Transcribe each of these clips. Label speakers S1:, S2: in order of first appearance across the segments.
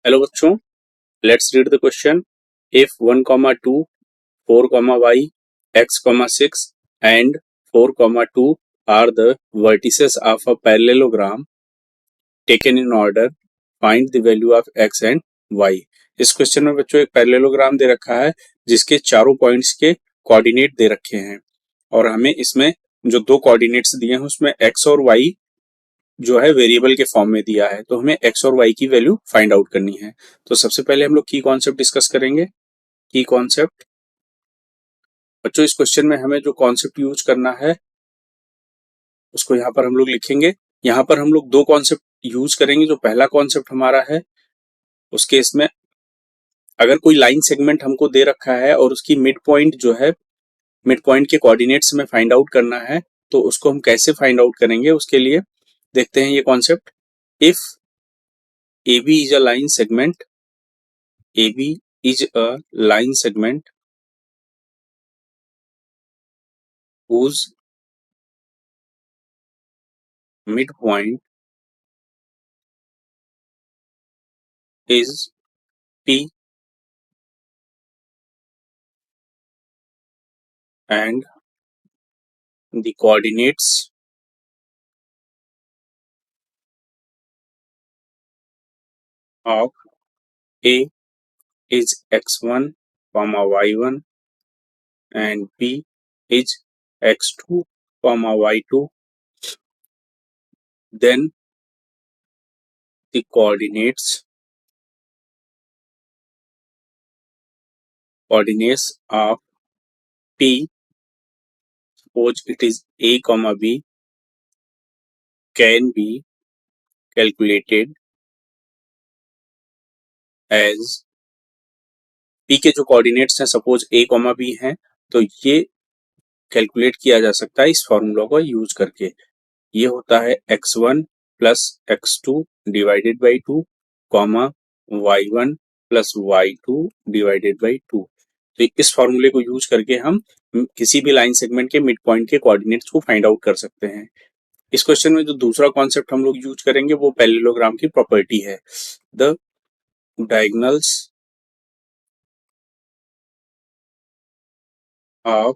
S1: Hello बच्चों, let's read the question. If 1, 2, 4, y, x, 6 and 4, 2 are the vertices of a parallelogram taken in order, find the value of x and y। इस question में बच्चों एक parallelogram दे रखा है जिसके चारों पॉइंट्स के कोऑर्डिनेट दे रखे हैं और हमें इसमें जो दो कोऑर्डिनेट्स दिए हैं उसमें x और y जो है वेरिएबल के फॉर्म में दिया है, तो हमें x और y की वैल्यू फाइंड आउट करनी है। तो सबसे पहले हम लोग की कॉन्सेप्ट डिस्कस करेंगे। की कॉन्सेप्ट बच्चों, इस क्वेश्चन में हमें जो कॉन्सेप्ट यूज करना है उसको यहाँ पर हम लोग लिखेंगे। यहाँ पर हम लोग दो कॉन्सेप्ट यूज करेंगे। जो पहला कॉन्सेप्ट हमारा है उस केस में अगर कोई लाइन सेगमेंट हमको दे रखा है और उसकी मिड पॉइंट जो है, मिड पॉइंट के कोऑर्डिनेट्स में फाइंड आउट करना है, तो उसको हम कैसे फाइंड आउट करेंगे उसके लिए देखते हैं ये concept. If AB is a line segment, AB is a line segment whose midpoint is P and the coordinates of A is x1, y1 and B is x2, y2, then the coordinates of P, suppose it is A, B, can be calculated as P के जो coordinates हैं suppose A, B हैं, तो ये calculate किया जा सकता है इस फॉर्मूला को यूज करके। ये होता है x1 plus x2 divided by 2 comma y1 plus y2 divided by 2। तो इस फॉर्मूले को यूज करके हम किसी भी लाइन सेगमेंट के मिड पॉइंट के कोऑर्डिनेट्स को फाइंड आउट कर सकते हैं। इस क्वेश्चन में जो दूसरा कॉन्सेप्ट हम लोग यूज करेंगे वो पैरेललोग्राम की प्रॉपर्टी है। The diagonals of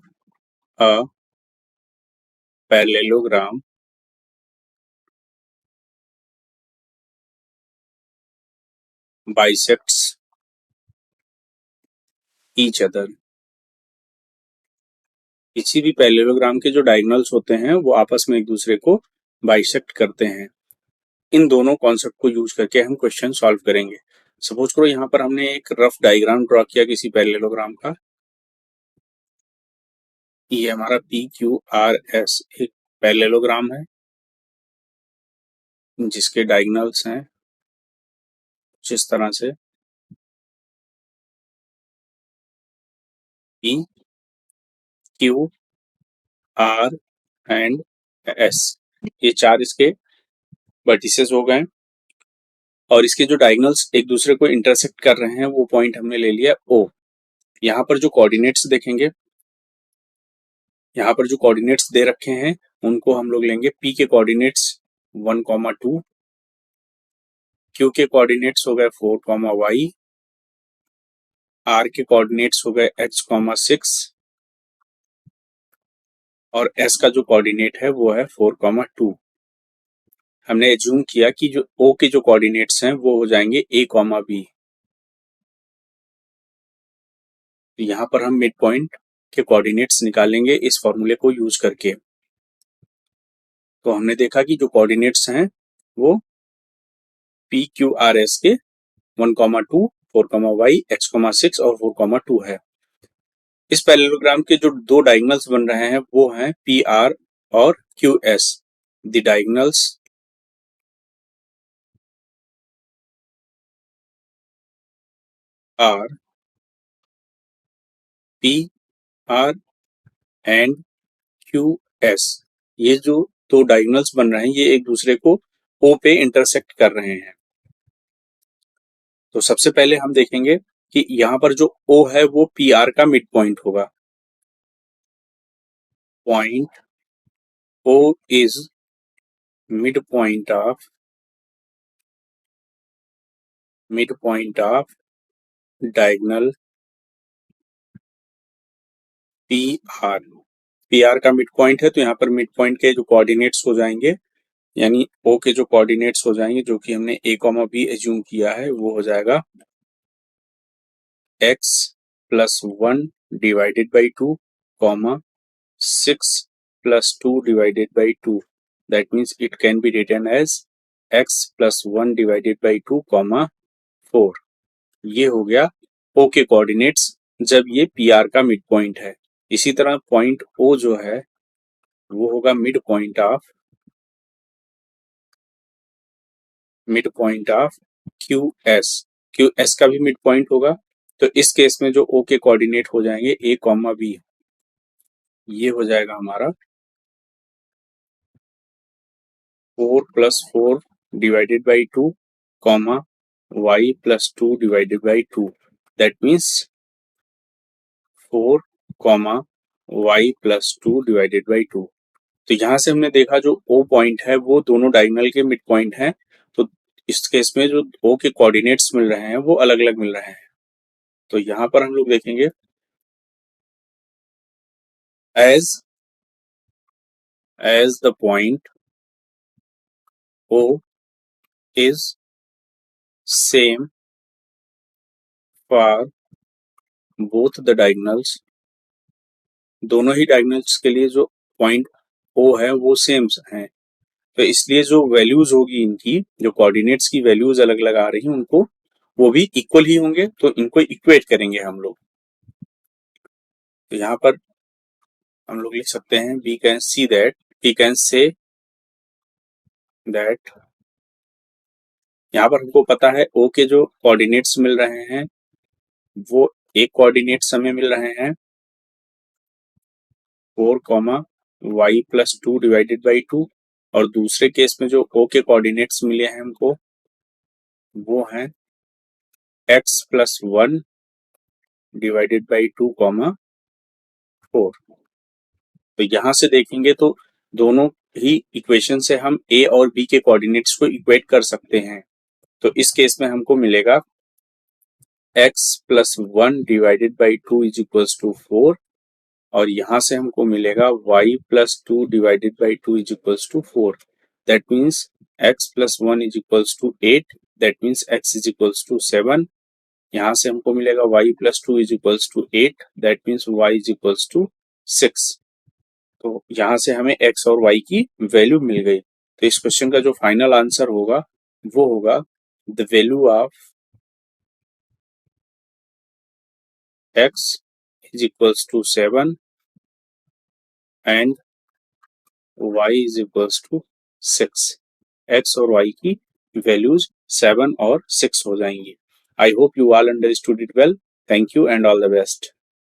S1: a parallelogram bisects each other। किसी भी पैरेललोग्राम के जो डायगोनल्स होते हैं वो आपस में एक दूसरे को बाइसेक्ट करते हैं। इन दोनों कॉन्सेप्ट को यूज करके हम क्वेश्चन सॉल्व करेंगे। सपोज करो यहाँ पर हमने एक रफ डायग्राम ड्रॉ किया किसी पैरेललोग्राम का। ये हमारा PQRS एक पैरेललोग्राम है जिसके डायगोनल्स हैं जिस तरह से P, Q, R and S। ये चार इसके वर्टिसेस हो गए और इसके जो डायगोनल्स एक दूसरे को इंटरसेक्ट कर रहे हैं वो पॉइंट हमने ले लिया O। यहाँ पर जो कोऑर्डिनेट्स देखेंगे, यहाँ पर जो कोऑर्डिनेट्स दे रखे हैं उनको हम लोग लेंगे P के कोऑर्डिनेट्स 1, 2, Q के कोऑर्डिनेट्स हो गए 4, y, R के कोऑर्डिनेट्स हो गए x, 6 और S का जो कोऑर्डिनेट है वो है 4, 2। हमने एज्यूम किया कि जो O के जो कोऑर्डिनेट्स हैं वो हो जाएंगे A, B। तो यहाँ पर हम मिड पॉइंट के कोऑर्डिनेट्स निकालेंगे इस फॉर्मूले को यूज करके। तो हमने देखा कि जो कोऑर्डिनेट्स हैं वो PQRS के 1, 2, 4, y, x, 6 और 4, 2 है। इस पैरेललोग्राम के जो दो डायगोनल्स बन रहे हैं वो हैं PR और QS। The diagonals are PR and QS। ये जो दो डायगोनल्स बन रहे हैं ये एक दूसरे को O पे इंटरसेक्ट कर रहे हैं। तो सबसे पहले हम देखेंगे कि यहाँ पर जो O है वो PR का मिड पॉइंट होगा। Point O is mid point of mid point of diagonal P R. P R का मिड पॉइंट है, तो यहाँ पर मिड पॉइंट के जो कोऑर्डिनेट्स हो जाएंगे, यानी ओ के जो कोऑर्डिनेट्स हो जाएंगे, जो कि हमने ए कॉमा बी एज्यूम किया है, वो हो जाएगा x plus 1 divided by 2 comma 6 plus 2 divided by 2। That means it can be written as x plus 1 divided by 2 comma 4। ये हो गया ओ के कोऑर्डिनेट्स जब ये पी आर का मिड पॉइंट है। इसी तरह पॉइंट ओ जो है वो होगा mid point of Q S का भी मिड पॉइंट होगा। तो इस केस में जो ओ के कोऑर्डिनेट हो जाएंगे ए कॉमा बी, ये हो जाएगा हमारा 4 plus 4 divided by 2 comma y plus 2 divided by 2। That means 4 comma y plus 2 divided by 2। तो यहाँ से हमने देखा जो ओ पॉइंट है वो दोनों डायगोनल के मिड पॉइंट हैं। तो इस केस में जो ओ के कोऑर्डिनेट्स मिल रहे हैं वो अलग अलग मिल रहे हैं। तो यहाँ पर हम लोग देखेंगे as the point O is same for both the diagonals, दोनों ही डायगोनल्स के लिए जो पॉइंट O है वो सेम है। तो इसलिए जो वैल्यूज होगी इनकी, जो कोऑर्डिनेट्स की वैल्यूज अलग अलग आ रही हैं, उनको वो भी इक्वल ही होंगे। तो इनको इक्वेट करेंगे हम लोग। तो यहाँ पर हम लोग लिख सकते हैं वी कैन से दैट, यहाँ पर हमको पता है ओ के जो कोऑर्डिनेट्स मिल रहे हैं वो एक कोऑर्डिनेट्स हमें मिल रहे हैं 4 comma y plus 2 divided by 2, और दूसरे केस में जो ओ के कोऑर्डिनेट्स मिले हैं हमको वो हैं x plus 1 divided by 2 comma 4। तो यहाँ से देखेंगे तो दोनों ही इक्वेशन से हम a और b के कोऑर्डिनेट्स को इक्वेट कर सकते हैं। तो इस केस में हमको मिलेगा x plus 1 divided by 2 is equals to 4, और यहाँ से हमको मिलेगा y plus 2 divided by 2 is equals to 4। That means x plus 1 is equals to 8। That means x is equals to 7। यहाँ से हमको मिलेगा y plus 2 is equals to 8। That means y is equals to 6। तो यहाँ से हमें x और y की वैल्यू मिल गई। तो इस क्वेश्चन का जो फाइनल आंसर होगा वो होगा the value of x is equals to 7 and y is equals to 6। x और y की वैल्यूज 7 और 6 हो जाएंगी। I hope you all understood it well. Thank you and all the best.